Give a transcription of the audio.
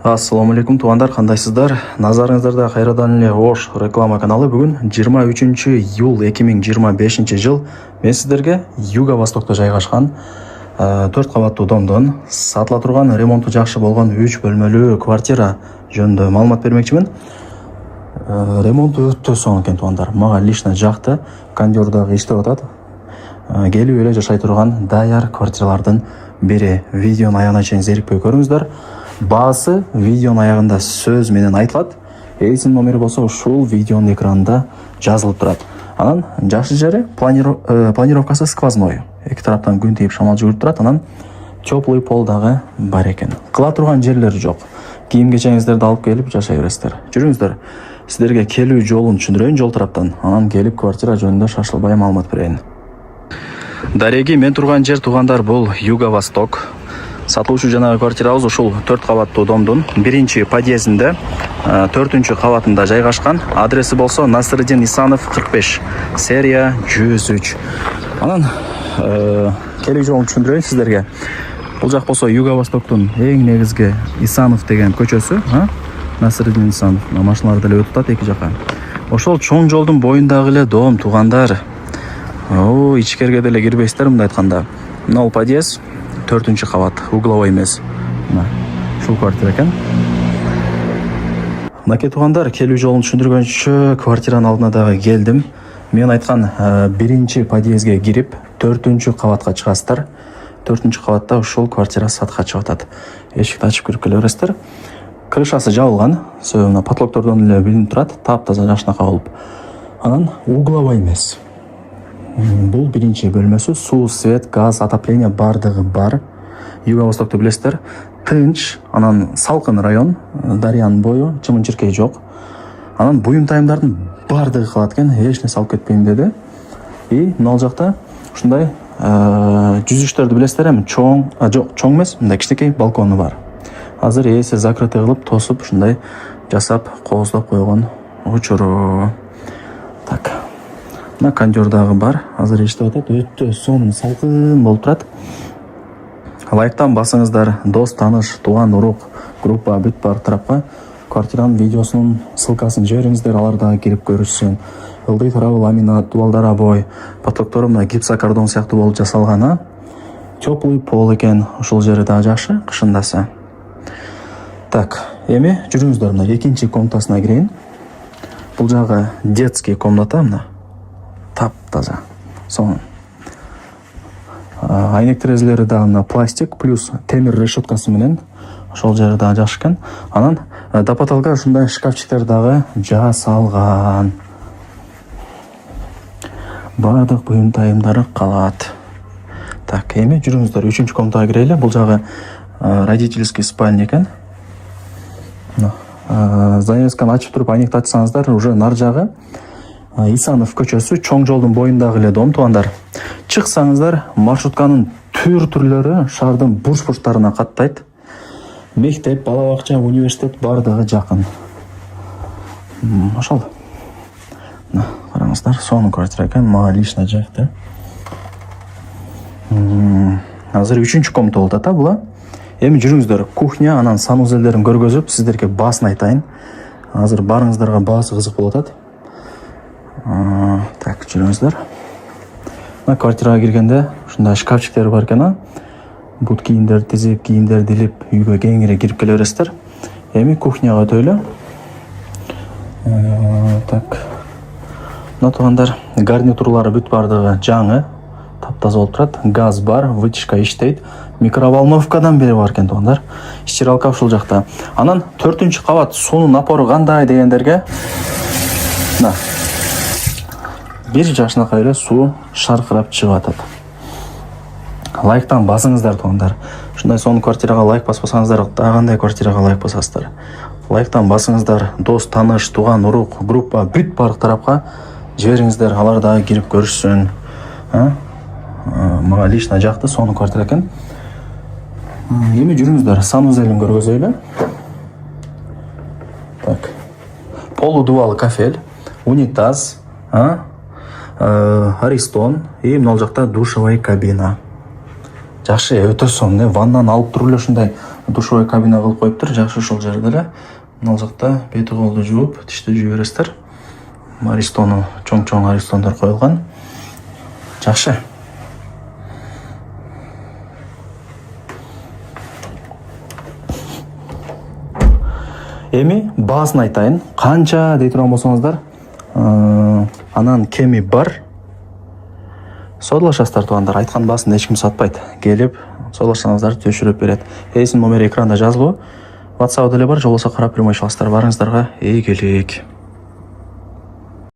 Ассаламу алейкум туугандар, кандайсыздар? Назарыңыздарда кайрадан эле Ош реклама каналы. Бүгүн 23 июл 2025 жыл мен сиздерге Юго-Востокто жайгашкан 4 кабаттуу домдон сатыла турган, ремонту жакшы болгон 3 бөлмөлүү квартира жөнүндө маалымат бермекчимин. Ремонту өтө соң экен туугандар. Мага лично жакты, кондер дагы иштеп атат. Келип эле жашай турган даяр квартиралардын бири. Видеонун аягына чейин зерикпей көрүңүздөр. Баасы видеонун аягында сөз менен айтылат. Элисин номери болсо ушул видеонун экранында жазылып турат. Анан жакшы жери планировкасы сквозной. Эки тараптан күн тийип шамал жүгүрүп турат. Анан теплый пол дагы бар экен. Кыла турган жерлери жок. Кийим кечеңиздерди алып келип жашай бересиздер. Жүрүңүздөр. Сиздерге келүү жолун түшүндүрөйүн жол тараптан. Анан келип квартира жөнүндө шашылбай маалымат берейин. Дареги, мен турган жер туугандар бул Юго-Восток. Сатылуучу жанагы квартирабыз ушул 4 кабаттуу домдун 1-чи подъездинде 4-чү кабатында жайгашкан. Адреси болсо Насырдин Исанов 45, серия 103. Анан келүү жолун түшүндүрөйүн сиздерге. Бул жак болсо Юго-Востоктун эң негизги Исанов деген көчөсү, Насырдин Исанов. Машиналар деле өтүп атат эки жака. Ошол чоң жолдун боюндагы эле дом туугандар. Ичкерге деле кирбейсиздер мындай айтканда. Мына подъезд 4-чү кабат, угловой эмес. Мына ушул квартира экен. Мынакей туугандар, келүү жолун түшүндүргөнчө квартиранын алдына дагы келдим. Мен айткан 1-чи подъездге кирип 4-чү кабатка чыгасыздар. 4-чү кабатта ушул квартира сатка чыгып атат. Эшикти ачып кирип келе бересиздер. Крышасы жабылган, себеби потолоктордон эле билинип турат, таптаза жакшынака болуп. Анан угловой эмес. Бул 1-чи бөлмөсү, суу, свет, газ, отопление бардыгы бар. Юго-Востокто билесиздер, тынч, анан салкын район, дарыянын бою, чымын-чиркей жок. Анан буюм-тайымдардын бардыгы калат экен, эч нерсе алып кетпейм деди. И мына жакта ушундай жүзүчтөрдү билесиздер эми, жок, чоң эмес, мындай кичинекей балкону бар. Азыр ээси закрытый кылып, тосуп, ушундай жасап, кооздоп койгон учуру. Так. Мына кондер дагы бар. Азыр иштеп атат. Өтө сонун, салкын болуп турат. Лайктан басыңыздар, дос, тааныш, тууган, урук, группа бүт бар тарапка квартиранын видеосунун ссылкасын жибериңиздер, алар дагы кирип көрүшсүн. Ылдый тарабы ламинат, дубалдар обой, потолоктору мына гипсокартон сыяктуу болуп жасалган. Теплый пол экен, ушул жери дагы жакшы, кышындаса. Так, эми жүрүңүздөр, мына 2-чи комнатасына кирейин. Бул жагы детский комната, мына таптаза. Сонун. Айнек терезелери дагы мына пластик плюс темир решеткасы менен ошол жери дагы жакшы экен. Анан до потолка ушундай шкафчиктер дагы жасалган. Бардык буюм-тайымдары калат. Так, эми жүрүңүздөр 3-чү комнатага кирели. Бул жагы родительский спальня экен. Занавесканы ачып туруп айнекти ачсаңыздар, уже нар жагы Исанов көчөсү, чоң жолдун боюндагы эле дом туугандар. Чыксаңыздар, маршрутканын түрлөрү шаардын бурч-бурчтарына каттайт. Мектеп, бала бакча, университет бардыгы жакын. Ошол. Мына караңыздар, сонун квартира экен, мага лично жакты. Азыр 3-чү комната болуп атат, була. Эми жүрүңүздөр, кухня, анан санузелдерин көргөзүп, сиздерге баасын айтайын. Азыр барыңыздарга баасы кызык болуп атат. Так, жүрүңүздөр. Мына квартирага киргенде ушундай шкафчиктер бар экен. Бут кийимдерди тизип, кийимдерди илип, үйгө кеңири кирип келе бересиздер. Эми кухняга өтөлү. Так. Мына туугандар, гарнитурлары бүт бардыгы жаңы, таптаза болуп турат. Газ бар, вытяжка иштейт. Микроволновкадан бери бар экен туугандар. Стиралка ушул жакта. Анан 4-чү кабат суунун напору кандай дегендерге мына бир жакшынакай эле суу шаркырап чыгып атат. Лайктан басыңыздар туугандар. Ушундай сонун квартирага лайк баспасаңыздар, дагы кандай квартирага лайк басасыздар. Лайктан басыңыздар, дос, тааныш, тууган, урук, группа бүт бардык тарапка жибериңиздер, алар дагы кирип көрүшсүн. Мага лично жакты, сонун квартира экен. Эми жүрүңүздөр, санузелин көргөзөйлү. Так. Полудубал кафель, унитаз, Аристон и мына жакта душевая кабина. Жакшы, өтө сонун, ваннаны алып туруп эле ушундай душевой кабина кылып коюптур. Жакшы, ошол жерде эле. Мына жакта бети колду жууп, тишти жууй бересиздер. Аристону, чоң аристондор коюлган. Жакшы. Эми баасын айтайын. Канча дей турган болсоңуздар, анан кеми бар. Соодалашасыздар туугандар. Айткан баасын эч ким сатпайт. Келип, соодалашсаңыздар төшүрүп берет. Эсинин номери экранда жазылуу. WhatsApp деле бар, жолбосо карап бермөй аласыздар. Барыңыздарга ийгилик.